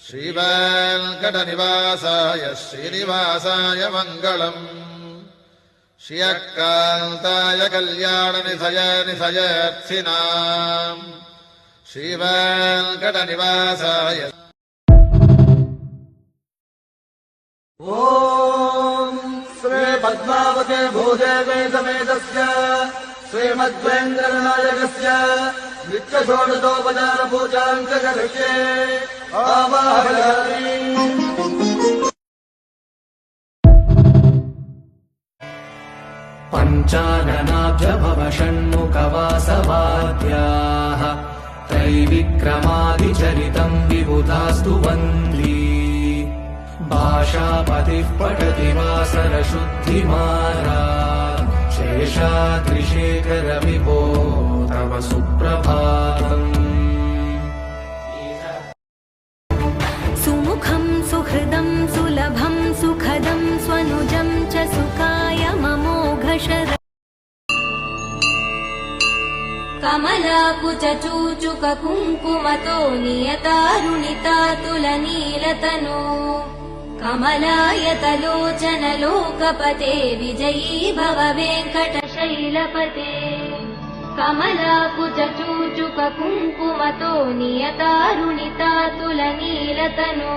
श्रीवेङ्कटनिवासाय श्रीनिवासाय मङ्गलम्। श्रियकान्ताय कल्याणनिधये निधयेऽर्थिनाम् श्रीवेङ्कटनिवासाय। ॐ श्री पद्मावते भूदेवे समेतस्य श्रीमद्वेङ्कटनायकस्य नित्यषोडशोपचार पूजां च करिष्ये। आवाहयामि। पञ्चाननाभ्यभव षण्मुखवासवाद्याः त्रैविक्रमादिचरितम् विबुधास्तु वन्दी। भाषापतिः पठति वासरशुद्धिमारात् शेषाद्रिशेखर विभो तव सुप्रभातम्। सुमुखं सुहृदं सुलभं सुखदं स्वनुजं च सुखाय ममोघशर कमलाकुचूचुक कुङ्कुमतो नियतारुणितातुलनीलतनो कमलायतलोचन लोकपते विजयी भव वेङ्कटशैलपते। कमलाकुचूचुक कुङ्कुमतो नियतारुणितातुलनीलतनो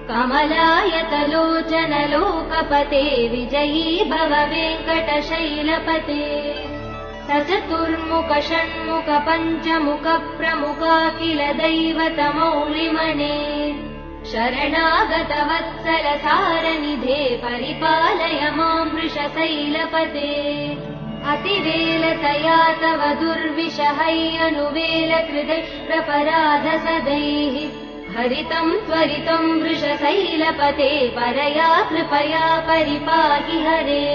कमलायतलोचन लोकपते विजयी भव वेङ्कटशैलपते। सचतुर्मुख षण्मुख पञ्चमुख प्रमुखाखिल दैवतमौलिमणे शरणागतवत्सल सारनिधे परिपालय मां वृषशैलपते। अतिवेलतया तव दुर्विषहैरनुवेल कृते प्रपराध सदैः हरितं त्वरितं वृषशैलपते परया कृपया परिपाहि हरे।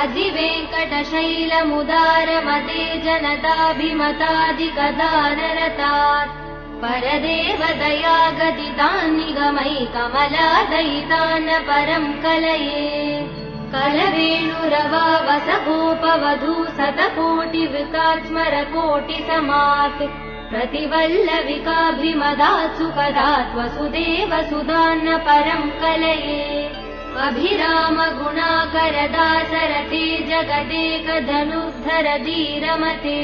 अधिवेङ्कटशैलमुदारमते जनताभिमतादिकदानरतात् परदेवदया गदितान् निगमै कमलादयितान् परं कलये। कलवेणुरवावसगोपवधू शतकोटिवृतात् स्मरकोटिसमात् प्रतिवल्लविकाभिमदात् सुखदात् वसुदेव सुधान्न परं कलये। अभिराम गुणाकरदासरते जगदेकधनुर्धर धीरमते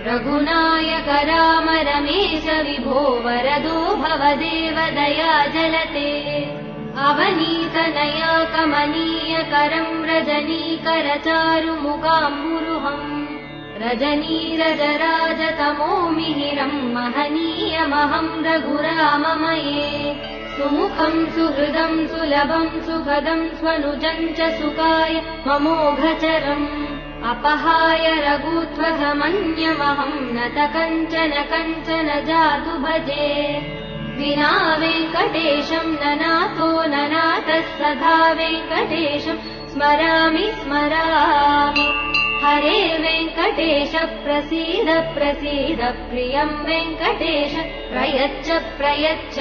रघुनायक राम रमेश विभो वरदो भवदेव दया जलते। अवनीतनया कमनीय करं रजनीकर चारुमुखाम्बुरुहम् रजनीरजराजतमो मिहिरं महनीयमहं रघुराममये। सुमुखं सुहृदं सुलभं सुखदं स्वनुजं च सुखाय ममोघचरम् अपहाय रघुत्वहमन्यमहं नत कञ्चन कञ्चन जातु भजे। विना वेङ्कटेशं ननाथो ननाथः सदा वेङ्कटेशं स्मरामि स्मरामि। हरे वेङ्कटेश प्रसीद प्रसीद प्रियं वेङ्कटेश प्रयच्छ प्रयच्छ।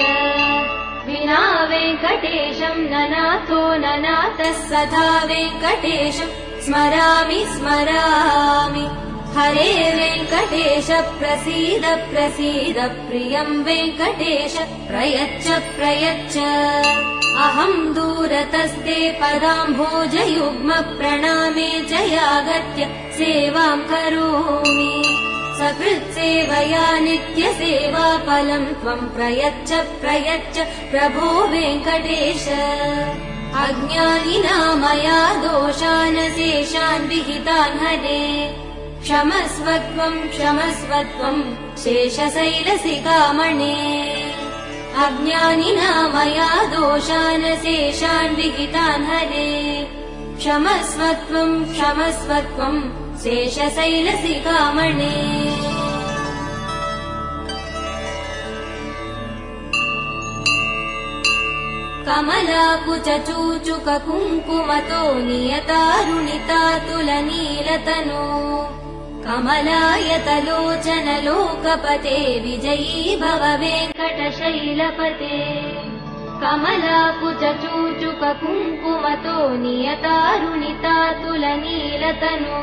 विना वेङ्कटेशं ननाथो ननाथः सदा वेङ्कटेशं स्मरामि स्मरामि। हरे वेङ्कटेश प्रसीद प्रसीद प्रियं वेङ्कटेश प्रयच्छ प्रयच्छ। अहं दूरतस्ते पदाम्भोजयुग्म प्रणामे जयागत्य सेवां करोमि। सकृत्सेवया नित्यसेवाफलं त्वं प्रयच्छ प्रयच्छ प्रभो वेङ्कटेश। अज्ञानिना मया दोषान् शेषान् विहितान् हरे क्षमस्व त्वं शेषशैलशिखामणे। अज्ञानिना मया दोषान् शेषान् विहितान् हरे क्षमस्व त्वं शेषशैलशिखामणे। कमलाकुचूचुक कुङ्कुमतो नियतारुणितातुलनीलतनो कमलायतलोचन लोकपते विजयी भव वेङ्कटशैलपते। कमलाकुचूचुक कुङ्कुमतो नियतारुणितातुलनीलतनो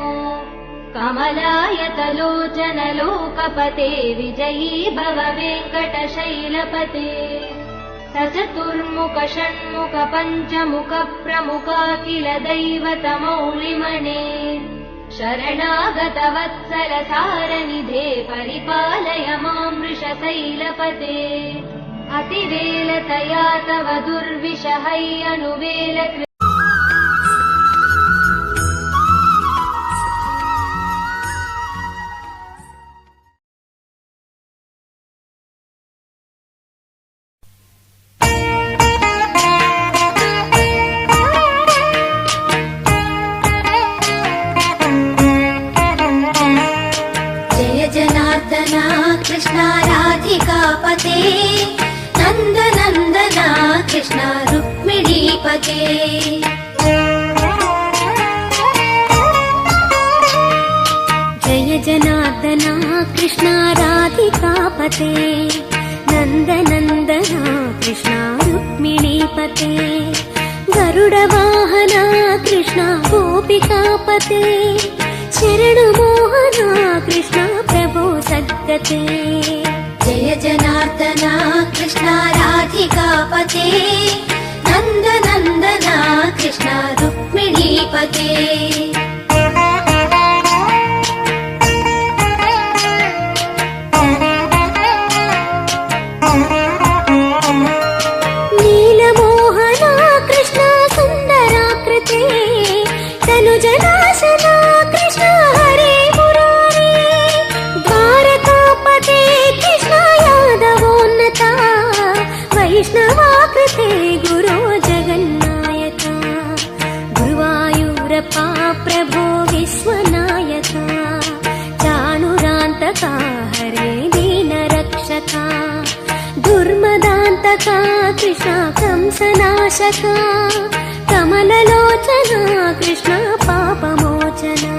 कमलायतलोचन लोकपते विजयी भव वेङ्कटशैलपते। स चतुर्मुख षण्मुख पञ्चमुख प्रमुखाखिल दैवतमौलिमणे शरणागतवत्सल सारनिधे परिपालय मां वृषशैलपते अतिवेलतया तव दुर्विषहैयनुवेल कृष्णा राधिकापते नन्दनन्दना कृष्णा रुक्मिणीपते जय जनार्दना कृष्णा राधिकापते नन्दनन्दना कृष्णा रुक्मिणीपते गरुडवाहना कृष्णा गोपिकापते शरणमोहना कृष्णा प्रभो सद्गते जय जनार्दना कृष्णा राधिकापते नन्दनन्दना कृष्णा रुक्मिणीपते नीलमोहना कृष्णा सुन्दराकृते तनुजनाशना कृष्णा हरे मुरारे द्वारकापते कृष्णा यादवोन्नता वैष्णवाकृते गुरो जगन्नायका गुरुवायूरप्पा प्रभो विश्वनायका चाणुरान्तका हरे दीनरक्षका दुर्मदान्तका कृष्णा कंसनाशका कमललोचना कृष्णा पापमोचना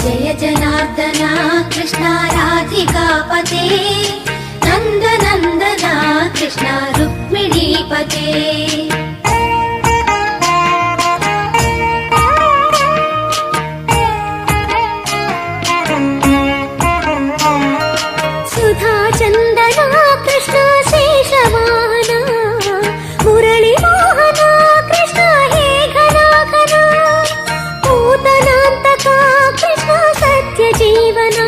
जय जनार्दना कृष्णा राधिकापते नन्दनन्दना कृष्णा रुक्मिणीपते सुधाचन्दना कृष्णा शेषवाहना मुरळीमोहना कृष्णा हे घनाघना पूतनान्तका कृष्णा सत्यजीवना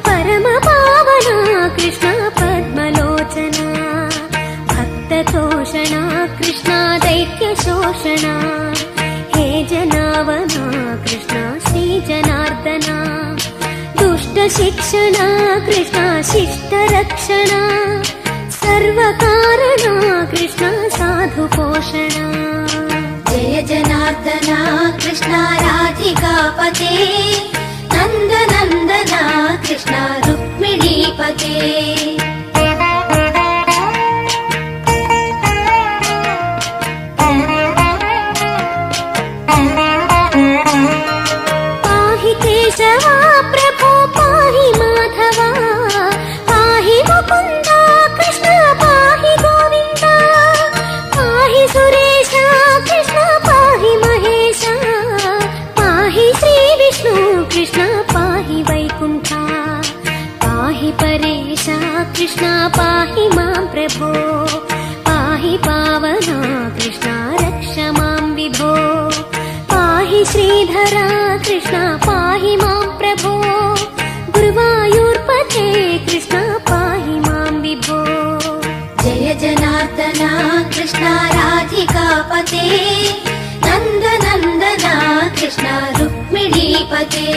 परमपावना कृष्णा पद्मलोचना भक्ततोषणा कृष्णा दैत्यशोषणा हे जनावना कृष्णा श्रीजनार्दना दुष्टशिक्षणा कृष्णा शिष्टरक्षणा सर्वकारणा कृष्णा साधुपोषणा जय जनार्दना कृष्णा राधिकापते नन्दनन्दना कृष्णा रुक्मिणीपते पाहि केशवा प्रभो पाहि माधवा पाहि मुकुन्दा कृष्णा पाहि गोविन्दा पाहि सुरेशा कृष्णा पाहि महेशा पाहि श्रीविष्णु कृष्णा पाहि वैकुण्ठा पाहि परेशा कृष्णा पाहि मां प्रभो पाहि पावना कृष्णा रक्ष मां विभो पाहि श्रीधरा कृष्णा पाहि मां प्रभो गुरुवायूर्पते कृष्णा पाहि मां विभो जय जनार्दना कृष्णा राधिकापते नन्दनन्दना कृष्णा रुक्मिणीपते